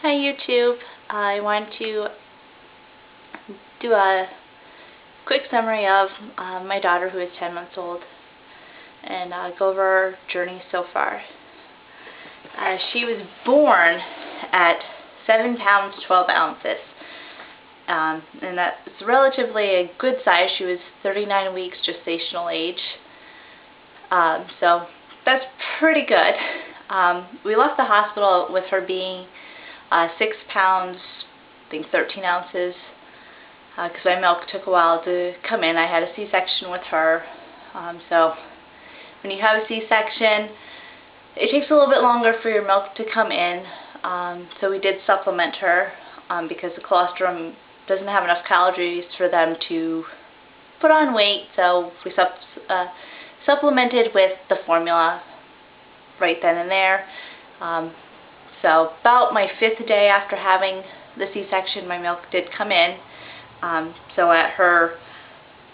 Hi YouTube. I want to do a quick summary of my daughter, who is 10 months old, and go over our journey so far. She was born at 7 pounds 12 ounces, and that's relatively a good size. She was 39 weeks gestational age, so that's pretty good. We left the hospital with her being 6 pounds, I think 13 ounces, because my milk took a while to come in. I had a C-section with her, so when you have a C-section, it takes a little bit longer for your milk to come in, so we did supplement her because the colostrum doesn't have enough calories for them to put on weight, so we supplemented with the formula right then and there. So about my 5th day after having the C-section, my milk did come in. So at her,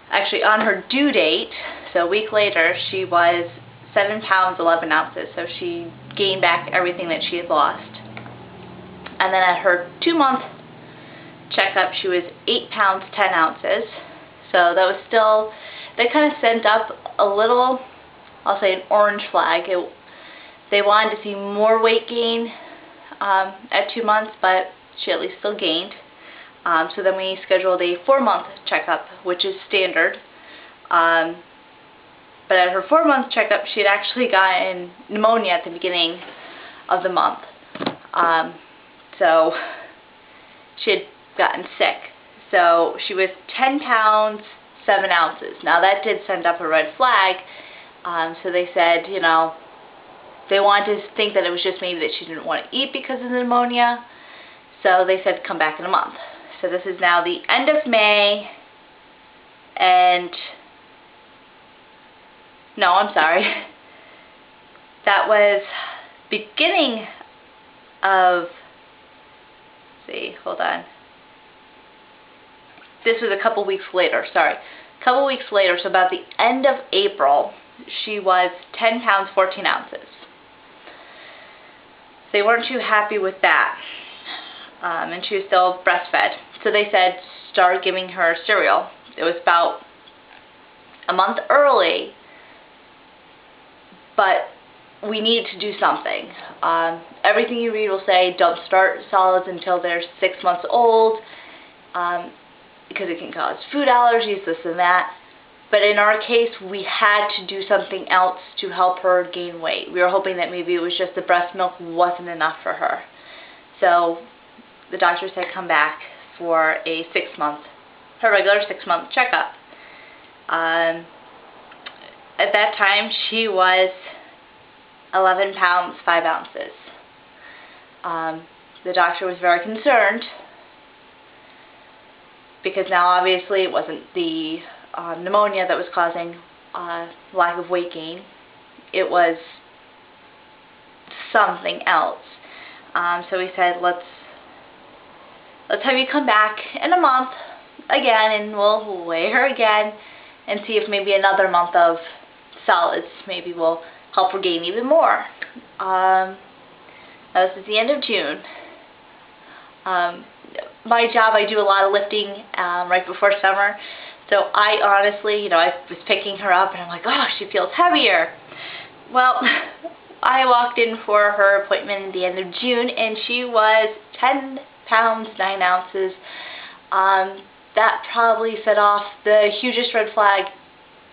actually on her due date, so a week later, she was 7 pounds 11 ounces. So she gained back everything that she had lost. And then at her 2-month checkup, she was 8 pounds 10 ounces. So that was still, they kind of sent up a little, I'll say an orange flag. They wanted to see more weight gain at 2 months, but she at least still gained. So then we scheduled a 4-month checkup, which is standard. But at her 4-month checkup, she had actually gotten pneumonia at the beginning of the month. So she had gotten sick. So she was 10 pounds 7 ounces. Now that did send up a red flag. So they said, you know, they wanted to think that it was just maybe that she didn't want to eat because of the pneumonia. So they said come back in a month. So this is now the end of May, and no, I'm sorry. That was beginning of, hold on. This was a couple weeks later, sorry. A couple weeks later, so about the end of April, she was 10 pounds 14 ounces. They weren't too happy with that, and she was still breastfed. So they said start giving her cereal. It was about a month early, but we need to do something. Everything you read will say don't start solids until they're 6 months old, because it can cause food allergies, this and that. But in our case, we had to do something else to help her gain weight. We were hoping that maybe it was just the breast milk wasn't enough for her. So the doctor said come back for a 6-month, her regular 6-month checkup. At that time, she was 11 pounds 5 ounces. The doctor was very concerned because now obviously it wasn't the pneumonia that was causing lack of weight gain. It was something else. So we said, let's have you come back in a month again, and we'll weigh her again and see if maybe another month of solids maybe will help her gain even more. This is the end of June. My job, I do a lot of lifting right before summer. So I honestly, you know, I was picking her up and I'm like, oh, she feels heavier. Well, I walked in for her appointment at the end of June and she was 10 pounds 9 ounces. That probably set off the hugest red flag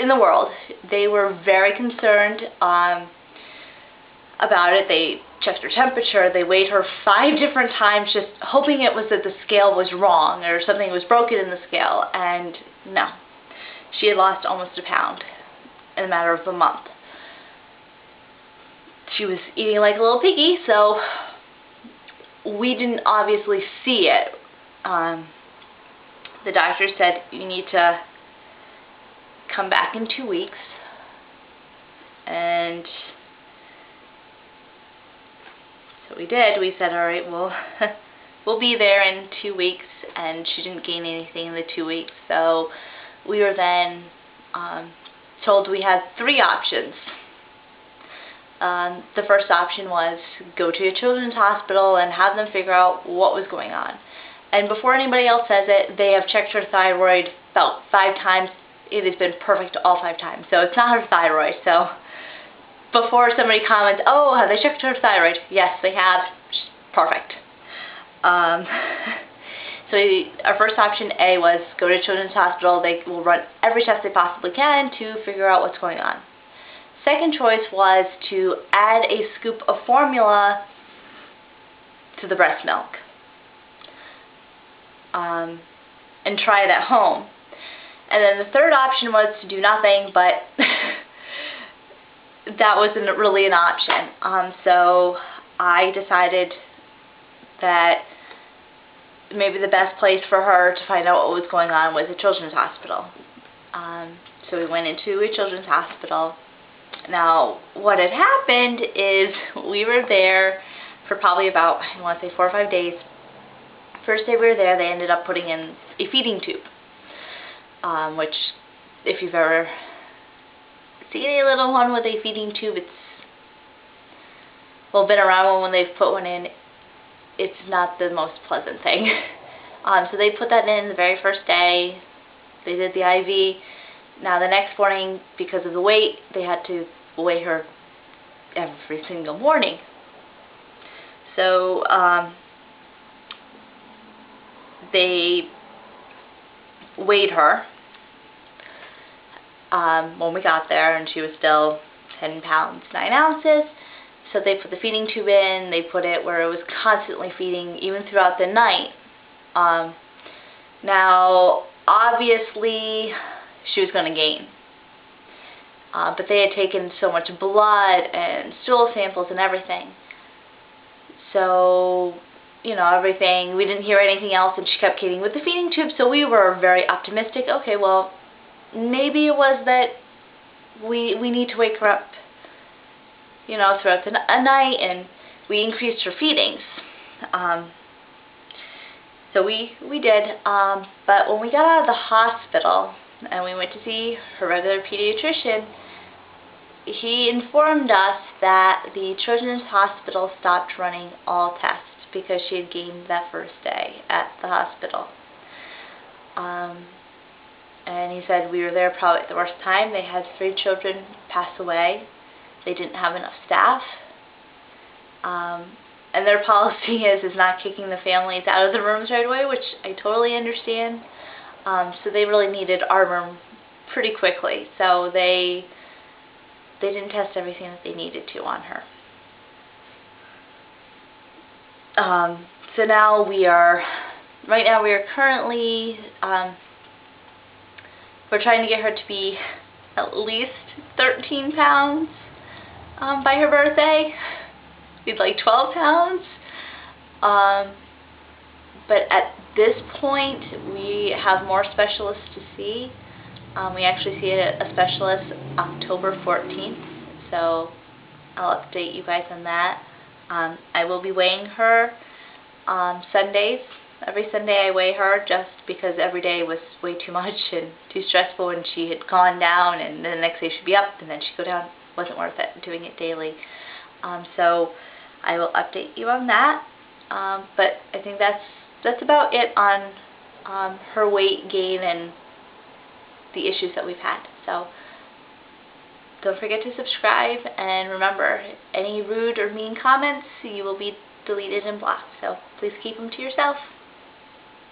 in the world. They were very concerned about it. They checked her temperature. They weighed her 5 different times, just hoping it was that the scale was wrong or something was broken in the scale, and no. She had lost almost a pound in a matter of a month. She was eating like a little piggy, so we didn't obviously see it. The doctor said you need to come back in 2 weeks, and so we did. We said, all right, we'll be there in 2 weeks, and she didn't gain anything in the 2 weeks. So we were then told we had 3 options. the first option was go to a children's hospital and have them figure out what was going on. And before anybody else says it, they have checked her thyroid about 5 times. It has been perfect all 5 times. So it's not her thyroid. So before somebody comments, oh, have they checked her thyroid? Yes, they have. Perfect. So our first option A was go to Children's Hospital. They will run every test they possibly can to figure out what's going on. Second choice was to add a scoop of formula to the breast milk and try it at home. And then the third option was to do nothing, but that wasn't really an option. So I decided that maybe the best place for her to find out what was going on was a children's hospital. So we went into a children's hospital. Now, what had happened is we were there for probably about, I want to say 4 or 5 days. First day we were there, they ended up putting in a feeding tube, which, if you've ever seen a little one with a feeding tube, it's, well, been around one when they've put one in, it's not the most pleasant thing. So they put that in the very first day. They did the IV. Now the next morning, because of the weight, they had to weigh her every single morning. So they weighed her when we got there, and she was still 10 pounds 9 ounces. So they put the feeding tube in. They put it where it was constantly feeding, even throughout the night. Now, obviously, she was going to gain. But they had taken so much blood and stool samples and everything. So, you know, everything, we didn't hear anything else, and she kept getting with the feeding tube, so we were very optimistic. Okay, well, maybe it was that we need to wake her up, you know, throughout the night, and we increased her feedings. So we did, but when we got out of the hospital and we went to see her regular pediatrician, he informed us that the Children's Hospital stopped running all tests because she had gained that first day at the hospital. And he said we were there probably at the worst time. They had 3 children pass away. They didn't have enough staff. And their policy is not kicking the families out of the rooms right away, which I totally understand. So they really needed our room pretty quickly. So they didn't test everything that they needed to on her. So now right now we are currently, we're trying to get her to be at least 13 pounds by her birthday. We'd like 12 pounds. But at this point, we have more specialists to see. We actually see a specialist October 14th, so I'll update you guys on that. I will be weighing her on Sundays. Every Sunday I weigh her just because every day was way too much and too stressful, and she had gone down and then the next day she'd be up and then she'd go down. It wasn't worth it doing it daily. So I will update you on that. But I think that's about it on her weight gain and the issues that we've had. So don't forget to subscribe, and remember, any rude or mean comments, you will be deleted and blocked. So please keep them to yourself.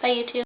Bye, YouTube.